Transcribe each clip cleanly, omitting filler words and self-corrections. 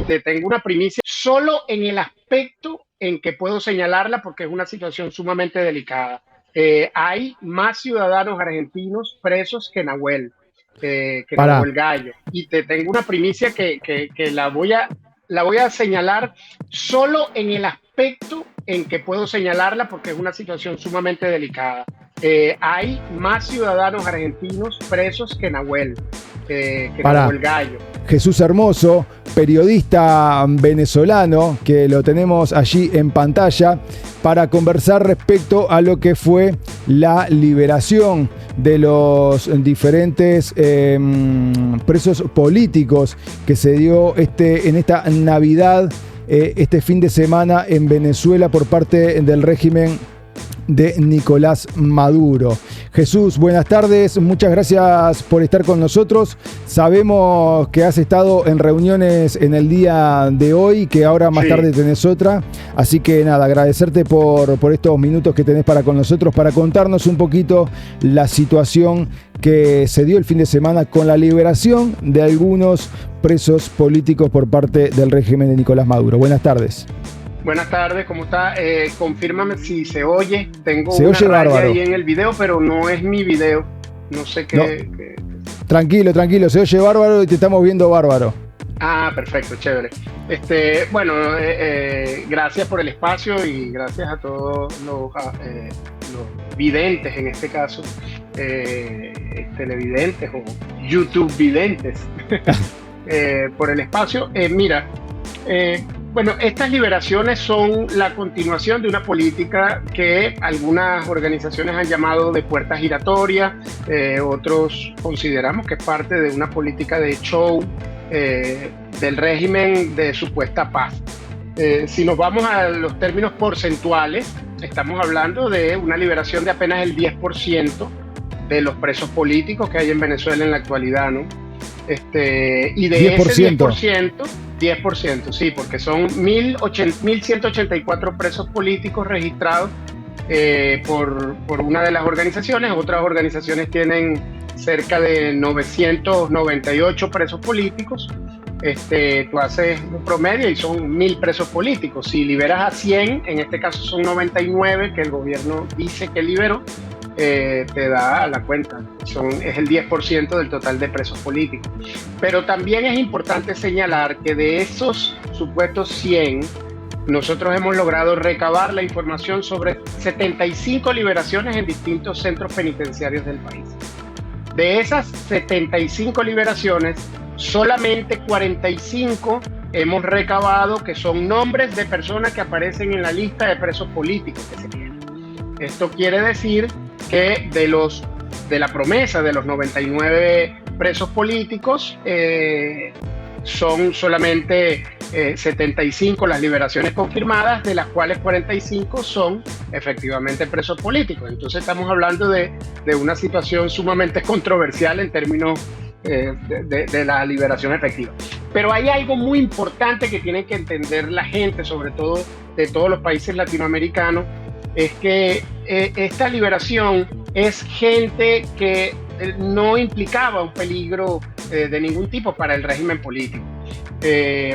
te tengo una primicia, solo en el aspecto en que puedo señalarla porque es una situación sumamente delicada. Hay más ciudadanos argentinos presos que Pará. Nahuel Gallo. Y te tengo una primicia que la voy a señalar solo en el aspecto en que puedo señalarla porque es una situación sumamente delicada. Hay más ciudadanos argentinos presos que Pará. Nahuel Gallo. Jesús Hermoso, periodista venezolano, que lo tenemos allí en pantalla, para conversar respecto a lo que fue la liberación de los diferentes presos políticos que se dio en esta Navidad, este fin de semana en Venezuela por parte del régimen de Nicolás Maduro. Jesús, buenas tardes, muchas gracias por estar con nosotros. Sabemos que has estado en reuniones en el día de hoy, que ahora más tarde tenés otra, así que nada, agradecerte por estos minutos que tenés para con nosotros, para contarnos un poquito la situación que se dio el fin de semana con la liberación de algunos presos políticos por parte del régimen de Nicolás Maduro. Buenas tardes. Buenas tardes, ¿cómo está? Confírmame si se oye. Tengo se una oye raya bárbaro ahí en el video, pero no es mi video. No sé qué. No. Tranquilo, se oye bárbaro y te estamos viendo bárbaro. Ah, perfecto, chévere. Bueno, gracias por el espacio y gracias a todos los videntes, en este caso, televidentes o YouTube videntes, por el espacio. Bueno, estas liberaciones son la continuación de una política que algunas organizaciones han llamado de puerta giratoria, otros consideramos que es parte de una política de show del régimen de supuesta paz. Si nos vamos a los términos porcentuales, estamos hablando de una liberación de apenas el 10% de los presos políticos que hay en Venezuela en la actualidad, ¿no? Y de 10%. ese 10%, sí, porque son 1.184 presos políticos registrados por una de las organizaciones. Otras organizaciones tienen cerca de 998 presos políticos. Tú haces un promedio y son 1.000 presos políticos. Si liberas a 100, en este caso son 99 que el gobierno dice que liberó, te da la cuenta, es el 10% del total de presos políticos. Pero también es importante señalar que de esos supuestos 100, nosotros hemos logrado recabar la información sobre 75 liberaciones en distintos centros penitenciarios del país. De esas 75 liberaciones, solamente 45 hemos recabado que son nombres de personas que aparecen en la lista de presos políticos que se tienen. Esto quiere decir que de la promesa de los 99 presos políticos, son solamente 75 las liberaciones confirmadas, de las cuales 45 son efectivamente presos políticos. Entonces estamos hablando de una situación sumamente controversial en términos de la liberación efectiva. Pero hay algo muy importante que tiene que entender la gente, sobre todo de todos los países latinoamericanos, es que esta liberación es gente que no implicaba un peligro de ningún tipo para el régimen político,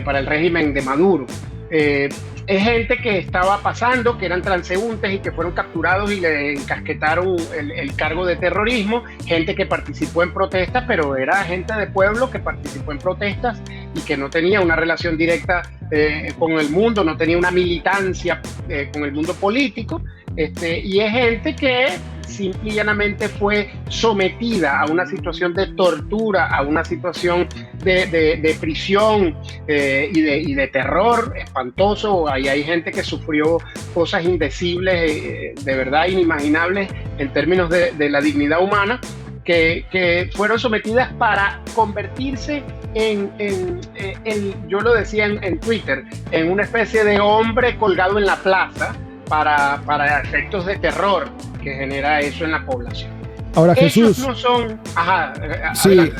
para el régimen de Maduro. Es gente que estaba pasando, que eran transeúntes y que fueron capturados y le encasquetaron el cargo de terrorismo, gente que participó en protestas, pero era gente de pueblo que participó en protestas y que no tenía una relación directa con el mundo, no tenía una militancia con el mundo político, y es gente que simple y llanamente fue sometida a una situación de tortura, a una situación de prisión y de terror espantoso. Ahí hay gente que sufrió cosas indecibles, de verdad inimaginables en términos de la dignidad humana, que fueron sometidas para convertirse yo lo decía en Twitter, en una especie de hombre colgado en la plaza para efectos de terror que genera eso en la población. Ahora, Jesús, ellos no son... sí,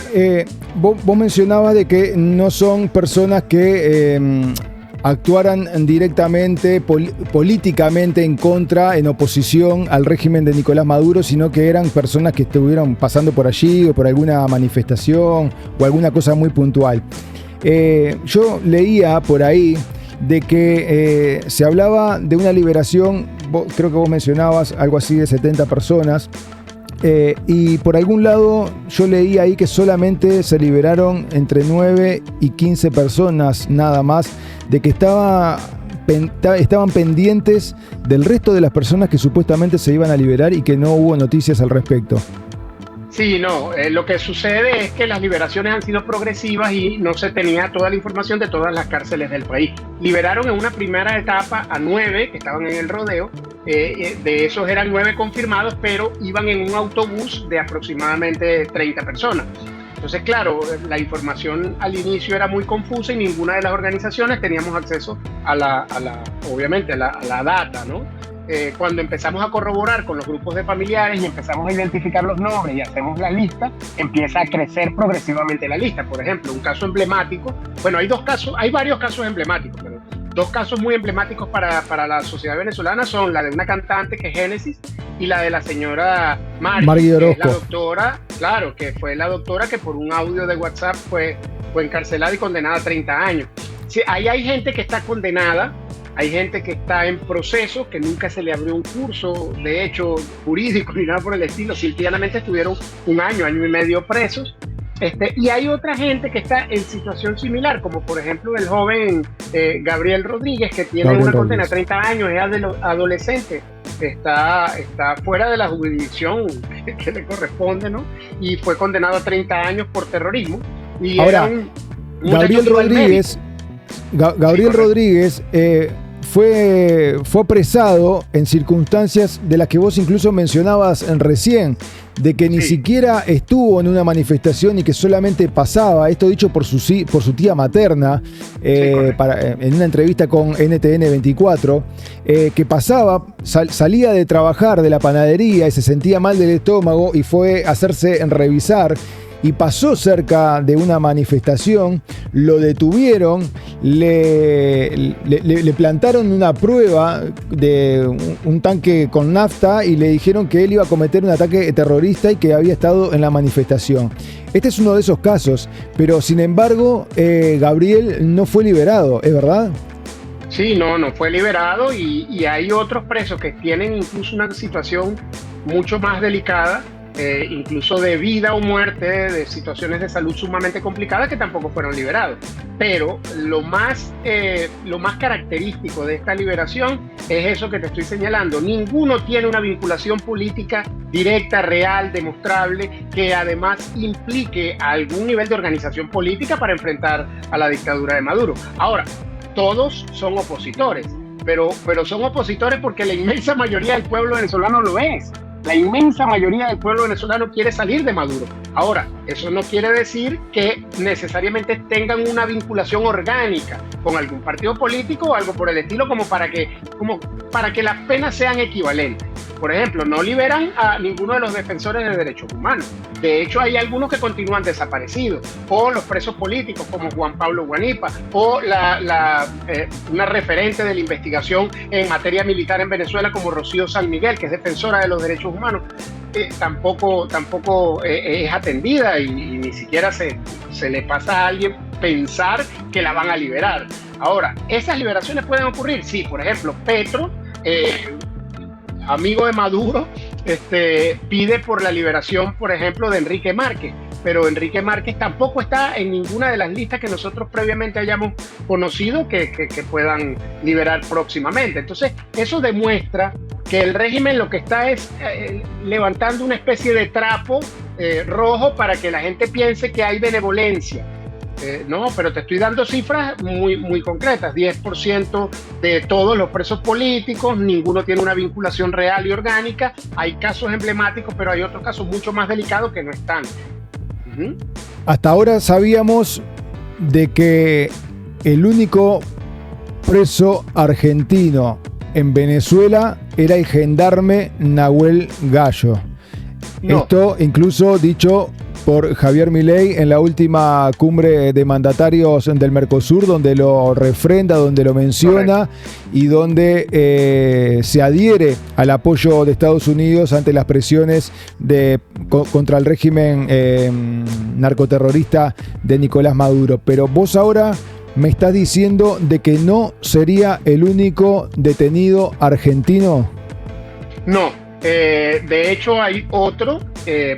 vos mencionabas de que no son personas que actuaran directamente, políticamente en contra, en oposición al régimen de Nicolás Maduro, sino que eran personas que estuvieron pasando por allí o por alguna manifestación o alguna cosa muy puntual. Yo leía por ahí de que se hablaba de una liberación, creo que vos mencionabas algo así de 70 personas, y por algún lado yo leí ahí que solamente se liberaron entre 9 y 15 personas nada más, de que estaban pendientes del resto de las personas que supuestamente se iban a liberar y que no hubo noticias al respecto. Sí, no, lo que sucede es que las liberaciones han sido progresivas y no se tenía toda la información de todas las cárceles del país. Liberaron en una primera etapa a 9 que estaban en el rodeo, de esos eran 9 confirmados, pero iban en un autobús de aproximadamente 30 personas. Entonces, claro, la información al inicio era muy confusa y ninguna de las organizaciones teníamos acceso obviamente a la data, ¿no? Cuando empezamos a corroborar con los grupos de familiares y empezamos a identificar los nombres y hacemos la lista, empieza a crecer progresivamente la lista. Por ejemplo, un caso emblemático, bueno, hay varios casos emblemáticos, pero 2 casos muy emblemáticos para la sociedad venezolana son la de una cantante que es Génesis y la de la señora Margui que es Orozco. la doctora, claro, que fue la doctora que por un audio de WhatsApp fue encarcelada y condenada a 30 años. Sí, ahí hay gente que está condenada. Hay gente que está en proceso, que nunca se le abrió un curso, de hecho, jurídico ni nada por el estilo. Simplemente estuvieron 1 año, año y medio presos. Y hay otra gente que está en situación similar, como por ejemplo el joven Gabriel Rodríguez, que tiene una condena de 30 años, es adolescente, está fuera de la jurisdicción que le corresponde, ¿no? Y fue condenado a 30 años por terrorismo. Y ahora, Gabriel Rodríguez fue apresado en circunstancias de las que vos incluso mencionabas recién, de que ni siquiera estuvo en una manifestación y que solamente pasaba, esto dicho por su tía materna, en una entrevista con NTN 24, que pasaba, salía de trabajar de la panadería y se sentía mal del estómago y fue a hacerse revisar. Y pasó cerca de una manifestación, lo detuvieron, le plantaron una prueba de un tanque con nafta y le dijeron que él iba a cometer un ataque terrorista y que había estado en la manifestación. Este es uno de esos casos, pero sin embargo, Gabriel no fue liberado, ¿es verdad? Sí, no fue liberado y hay otros presos que tienen incluso una situación mucho más delicada, incluso de vida o muerte, de situaciones de salud sumamente complicadas que tampoco fueron liberados. Pero lo más característico de esta liberación es eso que te estoy señalando. Ninguno tiene una vinculación política directa, real, demostrable, que además implique algún nivel de organización política para enfrentar a la dictadura de Maduro. Ahora, todos son opositores, pero son opositores porque la inmensa mayoría del pueblo venezolano lo es. La inmensa mayoría del pueblo venezolano quiere salir de Maduro. Ahora, eso no quiere decir que necesariamente tengan una vinculación orgánica con algún partido político o algo por el estilo, como para que las penas sean equivalentes. Por ejemplo, no liberan a ninguno de los defensores de derechos humanos. De hecho, hay algunos que continúan desaparecidos, o los presos políticos como Juan Pablo Guanipa, o una referente de la investigación en materia militar en Venezuela como Rocío San Miguel, que es defensora de los derechos humanos. Tampoco es atendida y ni siquiera se le pasa a alguien pensar que la van a liberar. Ahora, ¿esas liberaciones pueden ocurrir? Sí, por ejemplo, Petro, amigo de Maduro, pide por la liberación, por ejemplo, de Enrique Márquez, pero Enrique Márquez tampoco está en ninguna de las listas que nosotros previamente hayamos conocido que puedan liberar próximamente. Entonces, eso demuestra que el régimen lo que está es levantando una especie de trapo rojo para que la gente piense que hay benevolencia. No, pero te estoy dando cifras muy, muy concretas. 10% de todos los presos políticos, ninguno tiene una vinculación real y orgánica. Hay casos emblemáticos, pero hay otros casos mucho más delicados que no están. Hasta ahora sabíamos de que el único preso argentino en Venezuela era el gendarme Nahuel Gallo. No. Esto incluso dicho por Javier Milei en la última cumbre de mandatarios del Mercosur, donde lo refrenda, donde lo menciona. Correcto. Y donde se adhiere al apoyo de Estados Unidos ante las presiones contra el régimen narcoterrorista de Nicolás Maduro. Pero vos ahora me estás diciendo de que no sería el único detenido argentino. No, de hecho hay otro,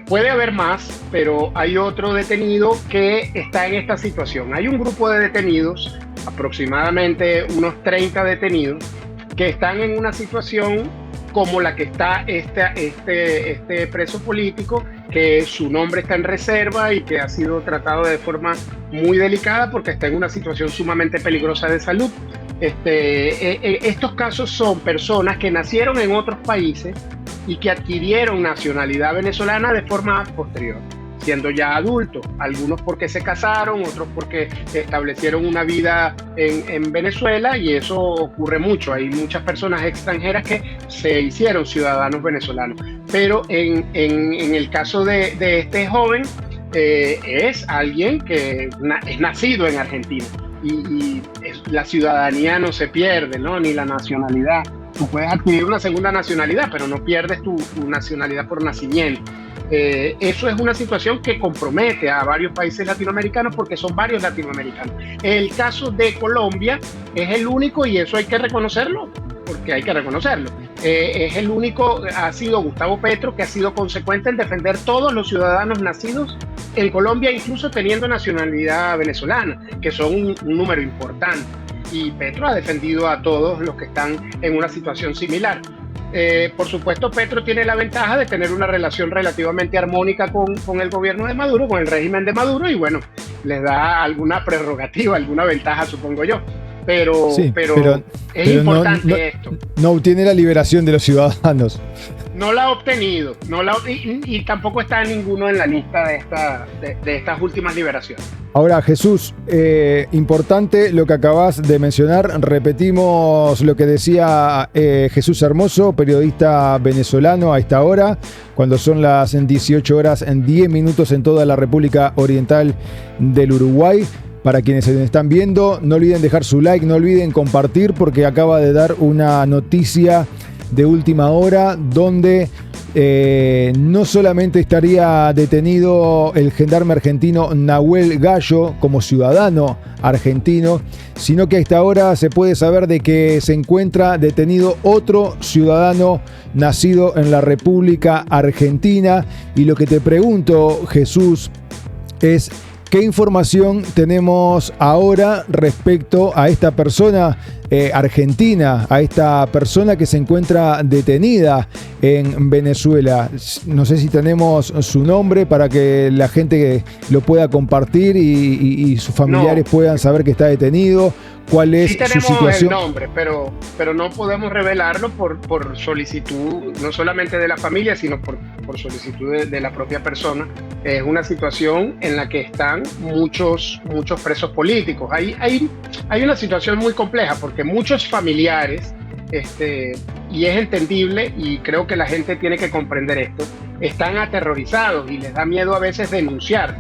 puede haber más, pero hay otro detenido que está en esta situación. Hay un grupo de detenidos, aproximadamente unos 30 detenidos, que están en una situación como la que está este preso político, que su nombre está en reserva y que ha sido tratado de forma muy delicada porque está en una situación sumamente peligrosa de salud. Estos casos son personas que nacieron en otros países y que adquirieron nacionalidad venezolana de forma posterior, siendo ya adultos, algunos porque se casaron, otros porque establecieron una vida en Venezuela, y eso ocurre mucho. Hay muchas personas extranjeras que se hicieron ciudadanos venezolanos, pero en el caso de este joven, es alguien que es nacido en Argentina, y la ciudadanía no se pierde, ¿no? Ni la nacionalidad. Tú puedes adquirir una segunda nacionalidad, pero no pierdes tu nacionalidad por nacimiento. Eso es una situación que compromete a varios países latinoamericanos, porque son varios latinoamericanos. El caso de Colombia es el único, y eso hay que reconocerlo, porque hay que reconocerlo. Es el único, ha sido Gustavo Petro, que ha sido consecuente en defender todos los ciudadanos nacidos en Colombia, incluso teniendo nacionalidad venezolana, que son un número importante. Y Petro ha defendido a todos los que están en una situación similar. Por supuesto, Petro tiene la ventaja de tener una relación relativamente armónica con el gobierno de Maduro, con el régimen de Maduro, y bueno, les da alguna prerrogativa, alguna ventaja, supongo yo. Pero es importante esto. No obtiene la liberación de los ciudadanos. No la ha obtenido, y tampoco está ninguno en la lista de estas últimas liberaciones. Ahora, Jesús, importante lo que acabas de mencionar. Repetimos lo que decía Jesús Hermoso, periodista venezolano a esta hora, cuando son las 18 horas en 10 minutos en toda la República Oriental del Uruguay. Para quienes se están viendo, no olviden dejar su like, no olviden compartir, porque acaba de dar una noticia de última hora donde no solamente estaría detenido el gendarme argentino Nahuel Gallo como ciudadano argentino, sino que a esta hora se puede saber de que se encuentra detenido otro ciudadano nacido en la República Argentina. Y lo que te pregunto, Jesús, es: ¿qué información tenemos ahora respecto a esta persona argentina, a esta persona que se encuentra detenida en Venezuela? No sé si tenemos su nombre para que la gente lo pueda compartir y sus familiares puedan saber que está detenido. ¿Cuál es su situación? Tenemos el nombre, pero no podemos revelarlo por solicitud, no solamente de la familia, sino por solicitud de la propia persona. Es una situación en la que están muchos presos políticos. Hay una situación muy compleja, porque muchos familiares, y es entendible, y creo que la gente tiene que comprender esto, están aterrorizados y les da miedo a veces denunciar.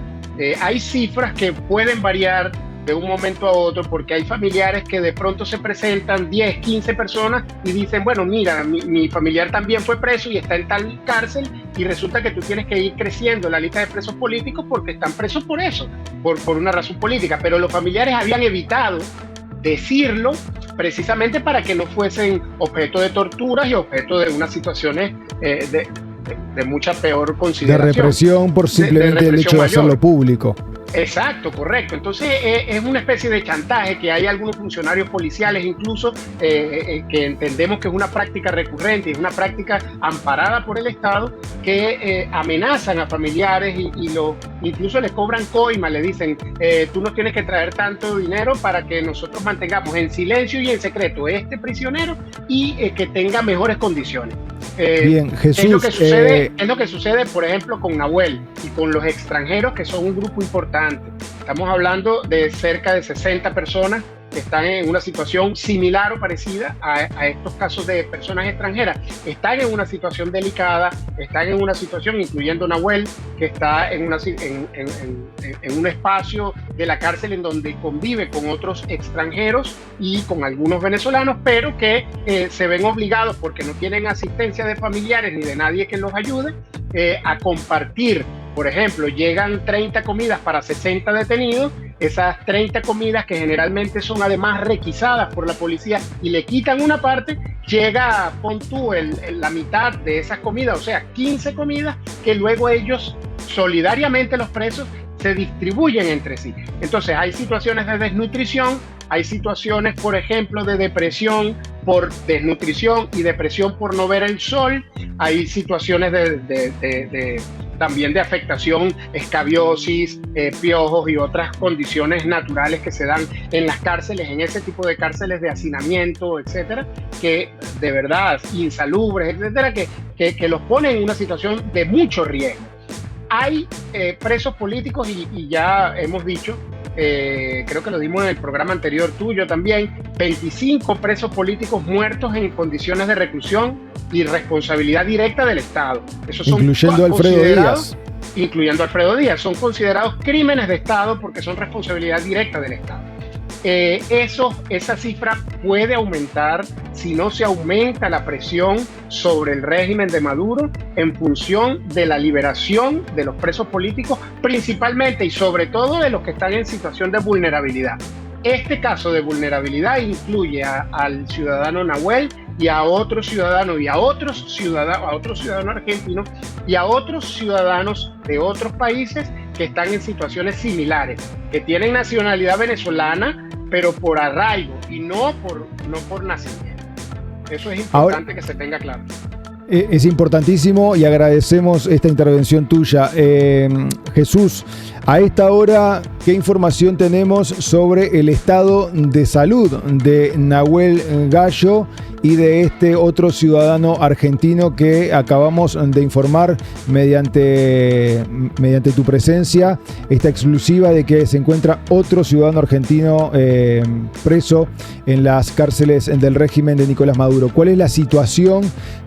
Hay cifras que pueden variar de un momento a otro, porque hay familiares que de pronto se presentan 10, 15 personas y dicen, bueno, mira, mi familiar también fue preso y está en tal cárcel, y resulta que tú tienes que ir creciendo la lista de presos políticos porque están presos por eso, por una razón política. Pero los familiares habían evitado decirlo precisamente para que no fuesen objeto de torturas y objeto de unas situaciones de mucha peor consideración. De represión por simplemente el hecho de hacerlo público. Exacto, correcto. Entonces es una especie de chantaje que hay algunos funcionarios policiales incluso que entendemos que es una práctica recurrente, es una práctica amparada por el Estado, que amenazan a familiares y incluso les cobran coima, le dicen, tú nos tienes que traer tanto dinero para que nosotros mantengamos en silencio y en secreto este prisionero y que tenga mejores condiciones. Bien, Jesús. Es lo que sucede, por ejemplo, con Nahuel y con los extranjeros, que son un grupo importante. Estamos hablando de cerca de 60 personas que están en una situación similar o parecida a estos casos de personas extranjeras. Están en una situación delicada, están en una situación, incluyendo Nahuel, que está en un espacio de la cárcel en donde convive con otros extranjeros y con algunos venezolanos, pero que se ven obligados, porque no tienen asistencia de familiares ni de nadie que los ayude, a compartir. Por ejemplo, llegan 30 comidas para 60 detenidos. Esas 30 comidas, que generalmente son además requisadas por la policía, y le quitan una parte, llega, pon tú, la mitad de esas comidas, o sea, 15 comidas, que luego ellos, solidariamente los presos, se distribuyen entre sí. Entonces hay situaciones de desnutrición, hay situaciones, por ejemplo, de depresión por desnutrición y depresión por no ver el sol, hay situaciones también de afectación, escabiosis, piojos y otras condiciones naturales que se dan en las cárceles, en ese tipo de cárceles de hacinamiento, etcétera, que de verdad, insalubres, etcétera, que los ponen en una situación de mucho riesgo. Hay presos políticos y ya hemos dicho, creo que lo dimos en el programa anterior tuyo también, 25 presos políticos muertos en condiciones de reclusión y responsabilidad directa del Estado. Esos son incluyendo a Alfredo Díaz. Incluyendo a Alfredo Díaz. Son considerados crímenes de Estado porque son responsabilidad directa del Estado. Esa cifra puede aumentar si no se aumenta la presión sobre el régimen de Maduro en función de la liberación de los presos políticos, principalmente y sobre todo de los que están en situación de vulnerabilidad. Este caso de vulnerabilidad incluye al ciudadano Nahuel y a otros ciudadanos y a otros ciudadanos argentinos y a otros ciudadanos de otros países que están en situaciones similares, que tienen nacionalidad venezolana, pero por arraigo y no por nacimiento. Eso es importante que se tenga claro. Es importantísimo y agradecemos esta intervención tuya. Jesús, a esta hora, ¿qué información tenemos sobre el estado de salud de Nahuel Gallo y de este otro ciudadano argentino que acabamos de informar mediante tu presencia, esta exclusiva de que se encuentra otro ciudadano argentino preso en las cárceles del régimen de Nicolás Maduro? ¿Cuál es la situación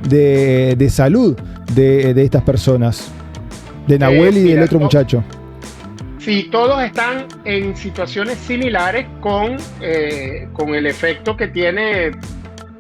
de salud de estas personas? De Nahuel y del otro muchacho. Sí, todos están en situaciones similares con el efecto que tiene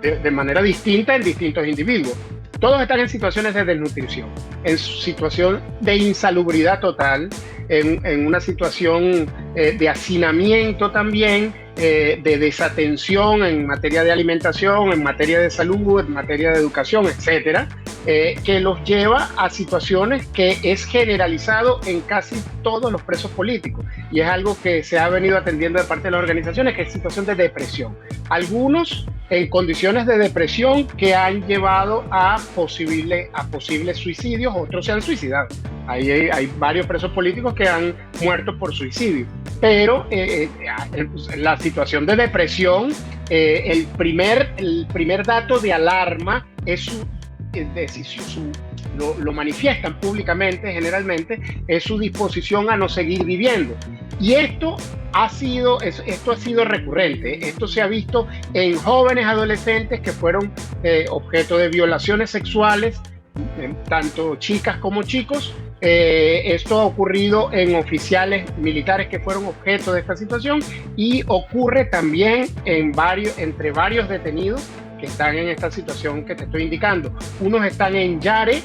de manera distinta en distintos individuos. Todos están en situaciones de desnutrición, en situación de insalubridad total, en una situación de hacinamiento también, de desatención en materia de alimentación, en materia de salud, en materia de educación, etcétera, que los lleva a situaciones que es generalizado en casi todos los presos políticos, y es algo que se ha venido atendiendo de parte de las organizaciones, que es situación de depresión. Algunos en condiciones de depresión que han llevado a posibles suicidios, otros se han suicidado. Hay varios presos políticos que han muerto por suicidio, pero la situación de depresión, el primer dato de alarma es lo manifiestan públicamente, generalmente, es su disposición a no seguir viviendo. Y esto ha sido recurrente. Esto se ha visto en jóvenes adolescentes que fueron objeto de violaciones sexuales, tanto chicas como chicos. Esto ha ocurrido en oficiales militares que fueron objeto de esta situación, y ocurre también entre varios detenidos que están en esta situación que te estoy indicando. Unos están en Yare,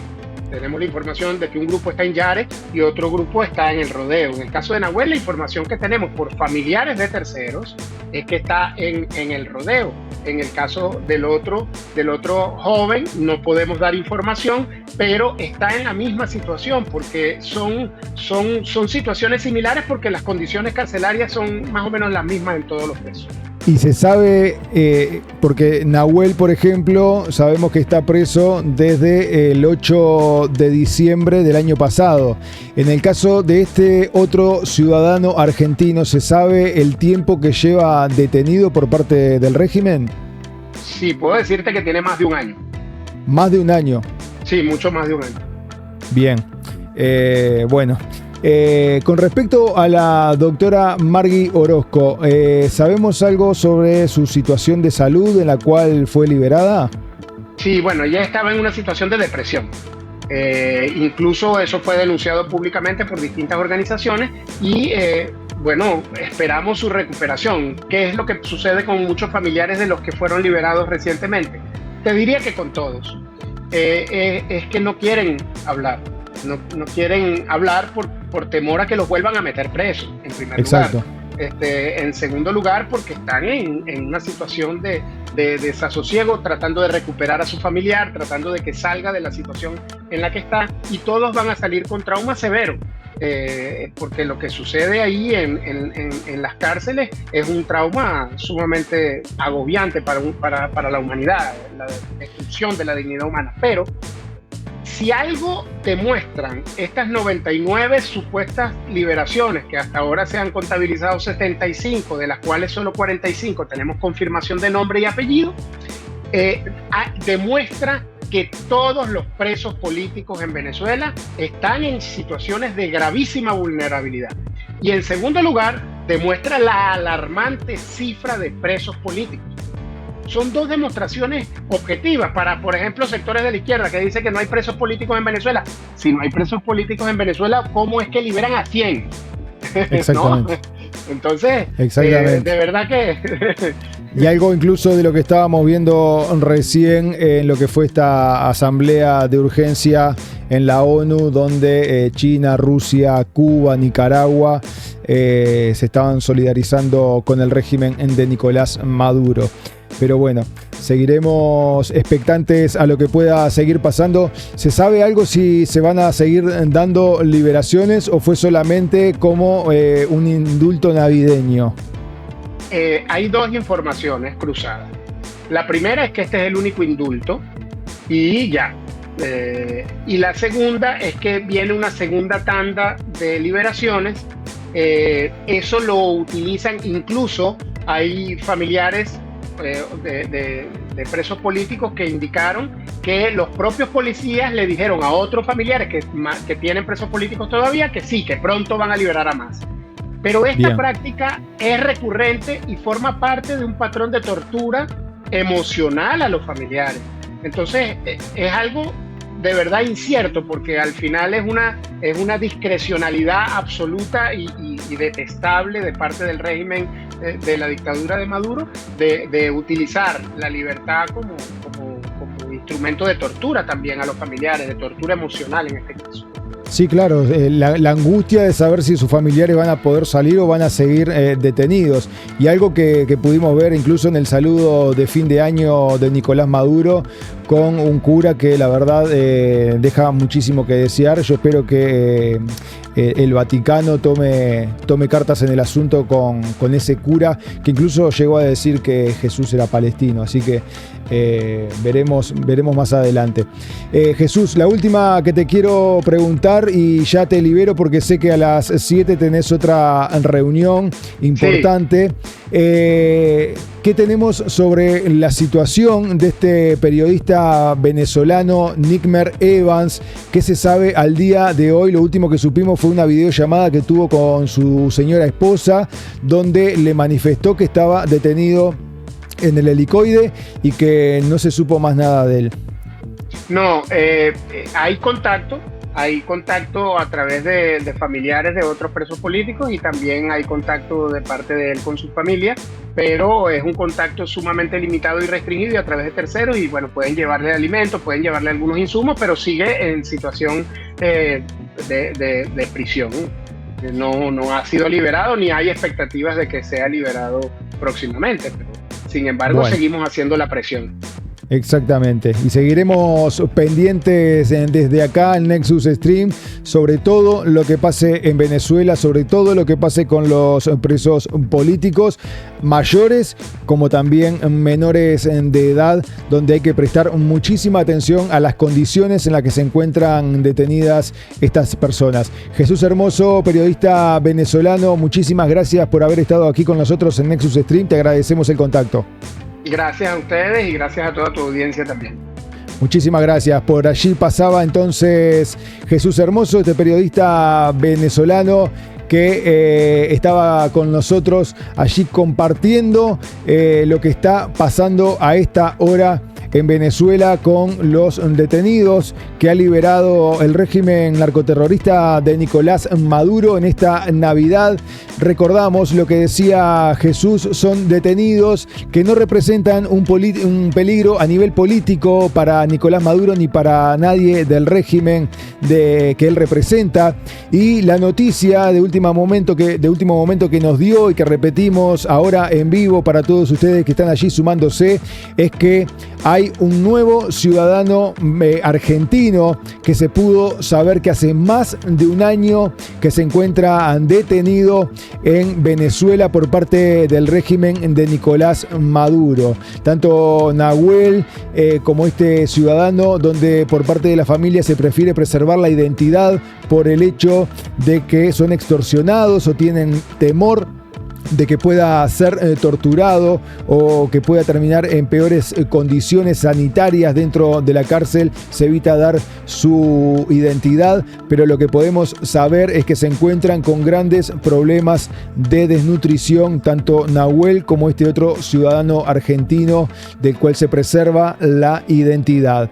tenemos la información de que un grupo está en Yare y otro grupo está en el Rodeo. En el caso de Nahuel, la información que tenemos por familiares de terceros es que está en el Rodeo. En el caso del otro joven no podemos dar información, pero está en la misma situación, porque son situaciones similares, porque las condiciones carcelarias son más o menos las mismas en todos los presos. Y se sabe, porque Nahuel, por ejemplo, sabemos que está preso desde el 8 de diciembre del año pasado. En el caso de este otro ciudadano argentino, ¿se sabe el tiempo que lleva detenido por parte del régimen? Sí, puedo decirte que tiene más de un año. ¿Más de un año? Sí, mucho más de un año. Bien. Bueno, Con respecto a la doctora Margui Orozco, ¿sabemos algo sobre su situación de salud en la cual fue liberada? Sí, bueno, ella estaba en una situación de depresión. Incluso eso fue denunciado públicamente por distintas organizaciones y bueno, esperamos su recuperación. ¿Qué es lo que sucede con muchos familiares de los que fueron liberados recientemente? Te diría que con todos. Es que no quieren hablar. No quieren hablar por temor a que los vuelvan a meter presos, en primer Exacto. lugar. En segundo lugar, porque están en una situación de desasosiego, tratando de recuperar a su familiar, tratando de que salga de la situación en la que está, y todos van a salir con trauma severo, porque lo que sucede ahí en las cárceles es un trauma sumamente agobiante para la humanidad, la destrucción de la dignidad humana. Pero si algo demuestran estas 99 supuestas liberaciones, que hasta ahora se han contabilizado 75, de las cuales solo 45 tenemos confirmación de nombre y apellido, demuestra que todos los presos políticos en Venezuela están en situaciones de gravísima vulnerabilidad. Y en segundo lugar, demuestra la alarmante cifra de presos políticos. Son dos demostraciones objetivas para, por ejemplo, sectores de la izquierda que dicen que no hay presos políticos en Venezuela. Si no hay presos políticos en Venezuela, ¿cómo es que liberan a 100? Exactamente. ¿No? Entonces, Exactamente. de verdad que... Y algo incluso de lo que estábamos viendo recién en lo que fue esta asamblea de urgencia en la ONU, donde China, Rusia, Cuba, Nicaragua se estaban solidarizando con el régimen de Nicolás Maduro. Pero bueno, seguiremos expectantes a lo que pueda seguir pasando. ¿Se sabe algo si se van a seguir dando liberaciones o fue solamente como un indulto navideño? Hay dos informaciones cruzadas. La primera es que este es el único indulto y ya. Y la segunda es que viene una segunda tanda de liberaciones. Eso lo utilizan, incluso hay familiares de presos políticos que indicaron que los propios policías le dijeron a otros familiares que tienen presos políticos todavía que sí, que pronto van a liberar a más. Pero esta práctica es recurrente y forma parte de un patrón de tortura emocional a los familiares. Entonces es algo de verdad incierto, porque al final es una discrecionalidad absoluta y detestable de parte del régimen de la dictadura de Maduro de utilizar la libertad como instrumento de tortura también a los familiares, de tortura emocional en este caso. Sí, claro, la angustia de saber si sus familiares van a poder salir o van a seguir detenidos. Y algo que pudimos ver incluso en el saludo de fin de año de Nicolás Maduro con un cura que la verdad deja muchísimo que desear. Yo espero que el Vaticano tome cartas en el asunto con ese cura que incluso llegó a decir que Jesús era palestino. Así que veremos más adelante. Jesús, la última que te quiero preguntar y ya te libero porque sé que a las 7 tenés otra reunión importante. Sí. ¿Qué tenemos sobre la situación de este periodista venezolano Nikmer Evans? ¿Qué se sabe al día de hoy? Lo último que supimos fue una videollamada que tuvo con su señora esposa, donde le manifestó que estaba detenido en el helicoide y que no se supo más nada de él. No, hay contacto a través de familiares de otros presos políticos y también hay contacto de parte de él con su familia, pero es un contacto sumamente limitado y restringido y a través de terceros y bueno, pueden llevarle alimentos, pueden llevarle algunos insumos, pero sigue en situación de prisión. No ha sido liberado ni hay expectativas de que sea liberado próximamente, pero sin embargo seguimos haciendo la presión. Exactamente, y seguiremos pendientes desde acá en Nexus Stream sobre todo lo que pase en Venezuela, sobre todo lo que pase con los presos políticos mayores como también menores de edad, donde hay que prestar muchísima atención a las condiciones en las que se encuentran detenidas estas personas. Jesús Hermoso, periodista venezolano, muchísimas gracias por haber estado aquí con nosotros en Nexus Stream, te agradecemos el contacto. Gracias a ustedes y gracias a toda tu audiencia también. Muchísimas gracias. Por allí pasaba entonces Jesús Hermoso, este periodista venezolano que estaba con nosotros allí compartiendo lo que está pasando a esta hora en Venezuela con los detenidos que ha liberado el régimen narcoterrorista de Nicolás Maduro en esta Navidad. Recordamos lo que decía Jesús, son detenidos que no representan un peligro a nivel político para Nicolás Maduro ni para nadie del régimen que él representa. Y la noticia de último momento que nos dio y que repetimos ahora en vivo para todos ustedes que están allí sumándose es que hay un nuevo ciudadano argentino que se pudo saber que hace más de un año que se encuentra detenido en Venezuela por parte del régimen de Nicolás Maduro. Tanto Nahuel como este ciudadano, donde por parte de la familia se prefiere preservar la identidad por el hecho de que son extorsionados o tienen temor de que pueda ser torturado o que pueda terminar en peores condiciones sanitarias dentro de la cárcel, se evita dar su identidad, pero lo que podemos saber es que se encuentran con grandes problemas de desnutrición, tanto Nahuel como este otro ciudadano argentino del cual se preserva la identidad.